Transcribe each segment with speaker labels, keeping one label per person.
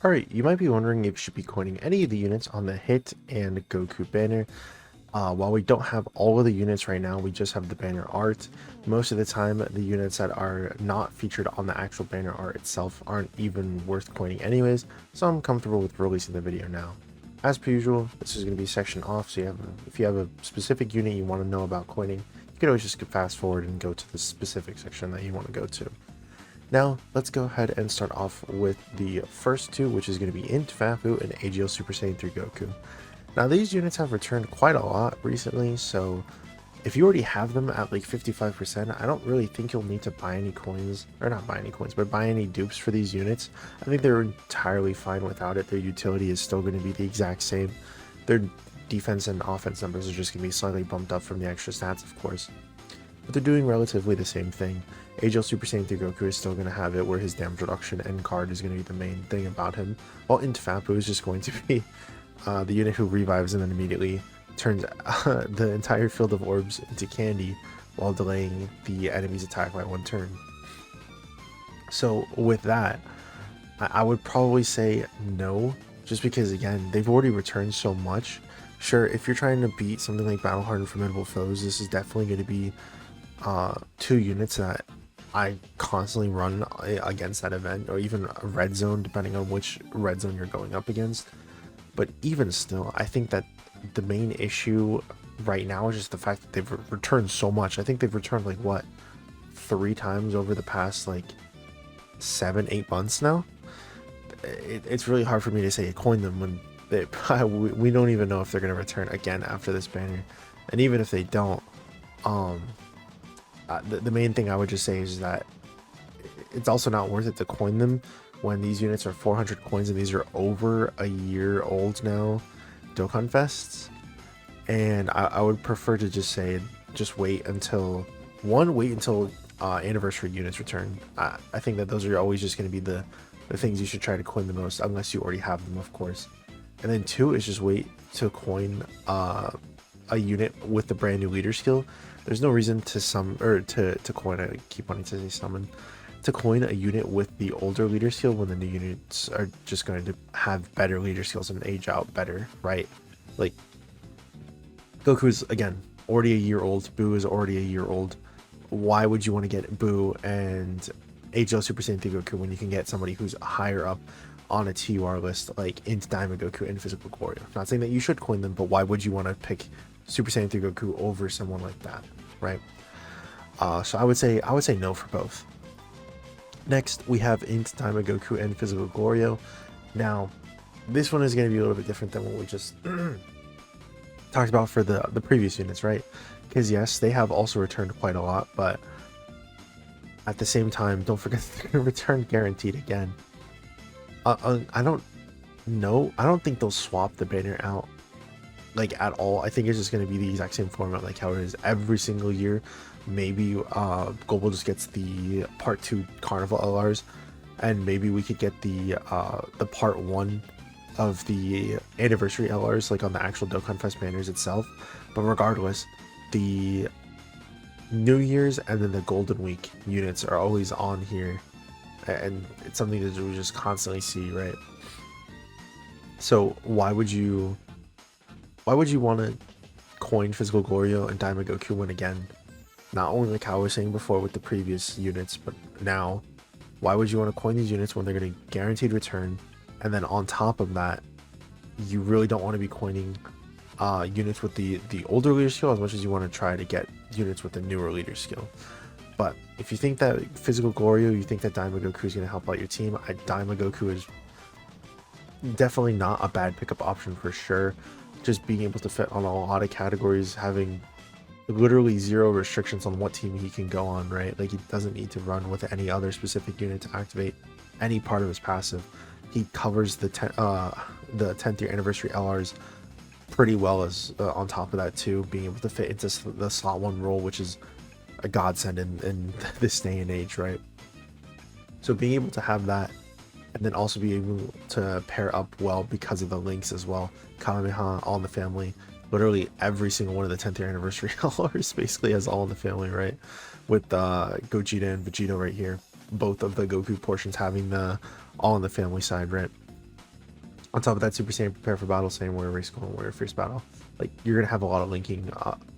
Speaker 1: Alright, you might be wondering if you should be coining any of the units on the Hit and Goku banner. While we don't have all of the units right now, we just have the banner art. Most of the time, the units that are not featured on the actual banner art itself aren't even worth coining anyways, so I'm comfortable with releasing the video now. As per usual, this is going to be section off, so if you have a specific unit you want to know about coining, you can always just fast forward and go to the specific section that you want to go to. Now, let's go ahead and start off with the first two, which is going to be Int Fafu and AGL Super Saiyan 3 Goku. Now, these units have returned quite a lot recently, so if you already have them at like 55%, I don't really think you'll need to buy any coins, or not buy any coins, but buy any dupes for these units. I think they're entirely fine without it. Their utility is still going to be the exact same. Their defense and offense numbers are just going to be slightly bumped up from the extra stats, of course. But they're doing relatively the same thing. AGL Super Saiyan 3 Goku is still going to have it, where his damage reduction end card is going to be the main thing about him, while Int Fapu is just going to be the unit who revives and then immediately turns the entire field of orbs into candy while delaying the enemy's attack by 1 turn. So with that, I would probably say no, just because again, they've already returned so much. Sure, if you're trying to beat something like Battle Hardened Formidable Foes, this is definitely going to be 2 units that I constantly run against that event, or even a red zone, depending on which red zone you're going up against. But even still, I think that the main issue right now is just the fact that they've returned so much. I think they've returned like what, 3 times over the past like 7-8 months now. It's really hard for me to say coin them when we don't even know if they're going to return again after this banner. And even if they don't, the main thing I would just say is that it's also not worth it to coin them when these units are 400 coins and these are over a year old now Dokkan Fests. And I would prefer to just say, just wait until anniversary units return. I think that those are always just going to be the things you should try to coin the most, unless you already have them, of course. And then 2 is just wait to coin a unit with the brand new leader skill. There's no reason to coin, I keep wanting to say summon, to coin a unit with the older leader skill when the new units are just going to have better leader skills and age out better, right? Like, Goku's, again, already a year old, Boo is already a year old. Why would you want to get Boo and AGL Super Saiyan 3 Goku when you can get somebody who's higher up on a TUR list, like Int Daima Goku and Physical Glorio? Not saying that you should coin them, but why would you want to pick Super Saiyan 3 Goku over someone like that, right? So I would say no for both. Next, we have Int Daima Goku and Physical Glorio. Now, this one is going to be a little bit different than what we just talked about for the previous units, right? Because yes, they have also returned quite a lot, but at the same time, don't forget they're going to return guaranteed again. I don't know. I don't think they'll swap the banner out like at all. I think it's just going to be the exact same format like how it is every single year. Maybe Global just gets the part 2 Carnival LRs, and maybe we could get the part 1 of the anniversary LRs like on the actual Dokkan Fest banners itself. But regardless, the New Year's and then the Golden Week units are always on here, and it's something that we just constantly see, right? So why would you want to coin Physical Glorio and Daima Goku when, again, not only like how I was saying before with the previous units, but now, why would you want to coin these units when they're going to guaranteed return? And then on top of that, you really don't want to be coining units with the older leader skill as much as you want to try to get units with the newer leader skill. But if you think that Physical Glorio, you think that Daima Goku is going to help out your team, Daima Goku is definitely not a bad pickup option for sure. Just being able to fit on a lot of categories, having literally 0 restrictions on what team he can go on, right? Like, he doesn't need to run with any other specific unit to activate any part of his passive. He covers the 10th year anniversary LRs pretty well, as on top of that too, being able to fit into the slot 1 role, which is a godsend in this day and age, right? So being able to have that, and then also be able to pair up well because of the links as well. Kamehameha, All in the Family, literally every single one of the 10th year anniversary LRs basically has All in the Family, right? With Gogeta and Vegeta right here, both of the Goku portions having the All in the Family side, right? On top of that, Super Saiyan Prepare for Battle, Saiyan Warrior Race Call, and Warrior Fierce Battle. Like, you're gonna have a lot of linking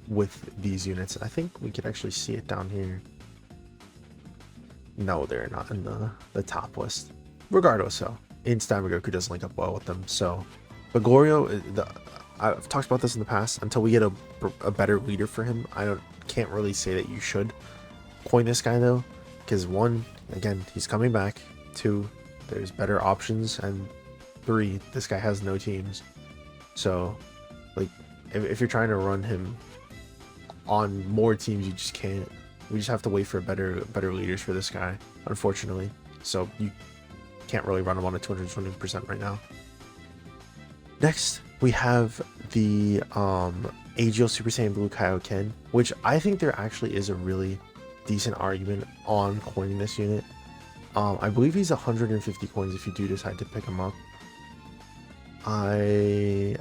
Speaker 1: with these units. I think we could actually see it down here. No, they're not in the top list. Regardless, so Daima Goku does link up well with them. So, but Glorio, I've talked about this in the past. Until we get a better leader for him, can't really say that you should coin this guy though, because one, again, he's coming back. Two, there's better options, and three, this guy has no teams. So, like, if you're trying to run him on more teams, you just can't. We just have to wait for better leaders for this guy, unfortunately. So you can't really run him on a 220% right now. Next, we have the AGL Super Saiyan Blue Kaioken, which I think there actually is a really decent argument on coining this unit. I believe he's 150 coins if you do decide to pick him up. I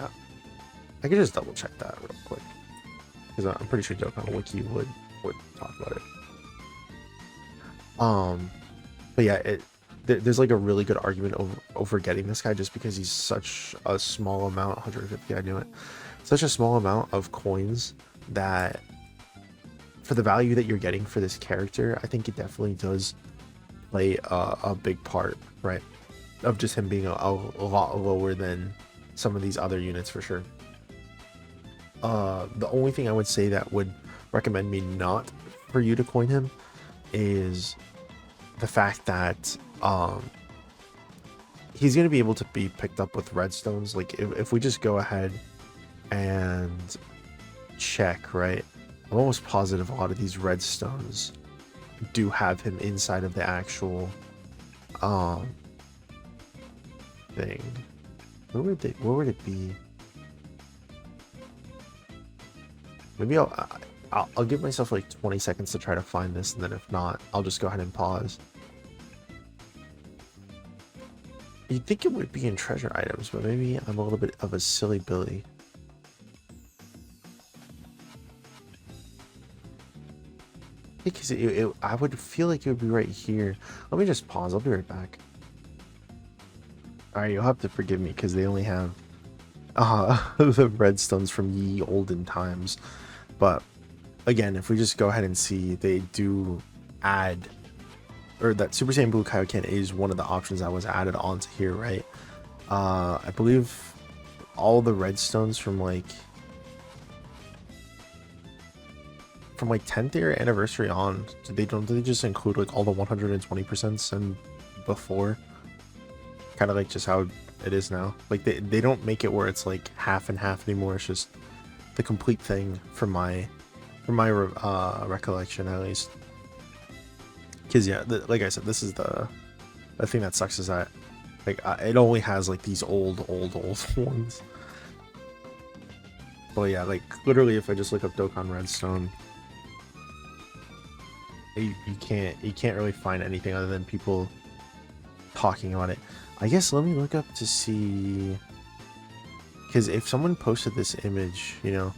Speaker 1: could just double check that real quick, because I'm pretty sure Dokkan Wiki would talk about it. But yeah, there's like a really good argument over getting this guy, just because he's such a small amount. 150, I knew it. Such a small amount of coins that for the value that you're getting for this character, I think it definitely does play a big part, right? Of just him being a lot lower than some of these other units for sure. The only thing I would say that would recommend me not for you to coin him is the fact that he's going to be able to be picked up with redstones. Like, if we just go ahead and check, right, I'm almost positive a lot of these redstones do have him inside of the actual thing. Where would it be? Maybe I'll give myself like 20 seconds to try to find this, and then if not, I'll just go ahead and pause. You'd think it would be in treasure items, but maybe I'm a little bit of a silly Billy. Because I would feel like it would be right here. Let me just pause. I'll be right back. Alright, you'll have to forgive me because they only have the redstones from ye olden times. But again, if we just go ahead and see, they do add, or that Super Saiyan Blue Kaioken is one of the options that was added onto here, right? I believe all the redstones from like 10th year anniversary on, do they just include like all the 120% and before? Kind of like just how it is now. Like they don't make it where it's like half and half anymore. It's just the complete thing from my recollection, at least. Because yeah, like I said, this is the thing that sucks, is that like it only has like these old ones. But yeah, like literally, if I just look up Dokkan Redstone, you can't really find anything other than people talking about it. I guess let me look up to see, because if someone posted this image, you know,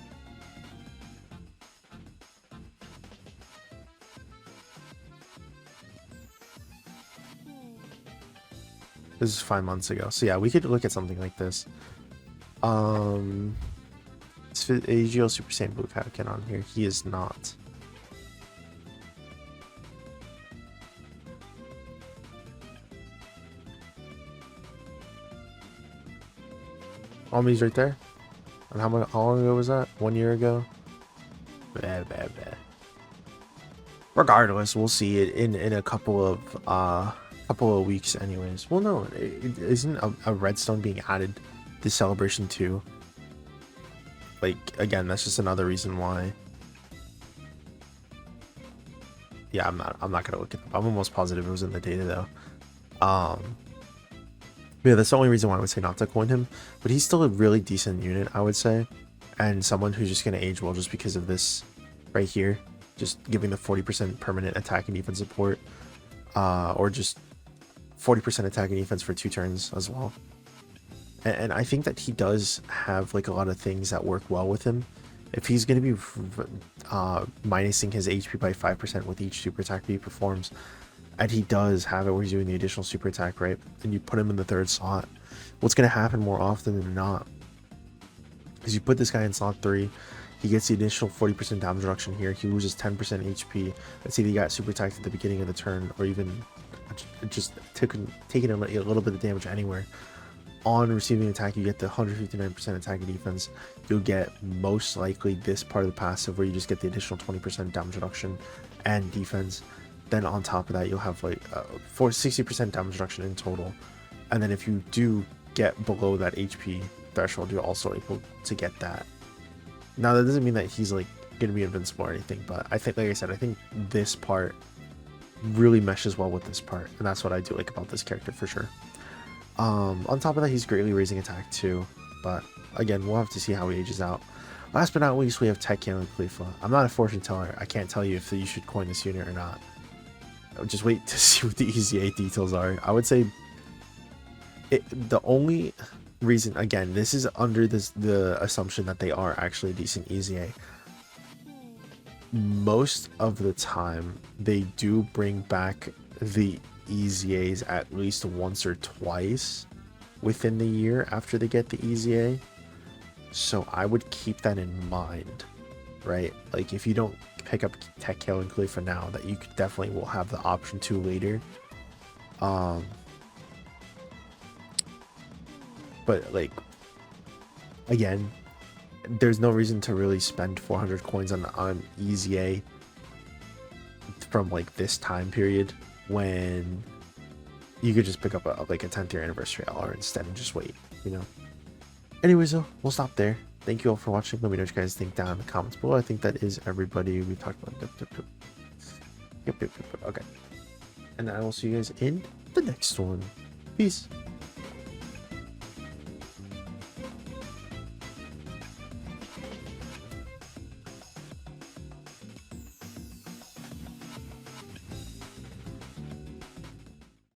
Speaker 1: this is 5 months ago, so yeah, we could look at something like this. It's AGL Super Saiyan Blue Kaioken on here. He is not. He's right there. And how long ago was that? 1 year ago? Blah, blah, blah. Regardless, we'll see it in a couple of weeks anyways. Well, no, isn't a redstone being added to Celebration 2? Like, again, that's just another reason why. Yeah, I'm not gonna look it up. I'm almost positive it was in the data though. Yeah, that's the only reason why I would say not to coin him, but he's still a really decent unit, I would say, and someone who's just going to age well just because of this right here, just giving the 40% permanent attack and defense support, or just 40% attack and defense for 2 turns as well. And I think that he does have like a lot of things that work well with him. If he's going to be minusing his HP by 5% with each super attack he performs, and he does have it where he's doing the additional super attack, right? And you put him in the 3rd slot what's going to happen more often than not is you put this guy in slot 3, he gets the additional 40% damage reduction here, he loses 10% HP. Let's say he got super attacked at the beginning of the turn, or even just taking a little bit of damage anywhere. On receiving attack, you get the 159% attack and defense. You'll get most likely this part of the passive where you just get the additional 20% damage reduction and defense. Then on top of that, you'll have like 60% damage reduction in total. And then if you do get below that HP threshold, you're also able to get that. Now that doesn't mean that he's like gonna be invincible or anything, but I think, like I said, I think this part really meshes well with this part, and that's what I do like about this character for sure. On top of that, he's greatly raising attack too, but again, we'll have to see how he ages out. Last but not least, we have TEQ Kale and Caulifla. I'm not a fortune teller. I can't tell you if you should coin this unit or not. Just wait to see what the EZA details are. I would say the only reason, again, this is under the assumption that they are actually a decent EZA. Most of the time, they do bring back the EZAs at least once or twice within the year after they get the EZA. So I would keep that in mind, right? Like if you don't pick up TEQ Kale and Caulifla now, that you definitely will have the option to later. But like, again, there's no reason to really spend 400 coins on EZA from like this time period when you could just pick up like a 10th year anniversary LR instead and just wait, you know. Anyways, though, we'll stop there. Thank you all for watching. Let me know what you guys think down in the comments below. I think that is everybody we talked about. Yep. Okay. And I will see you guys in the next one. Peace.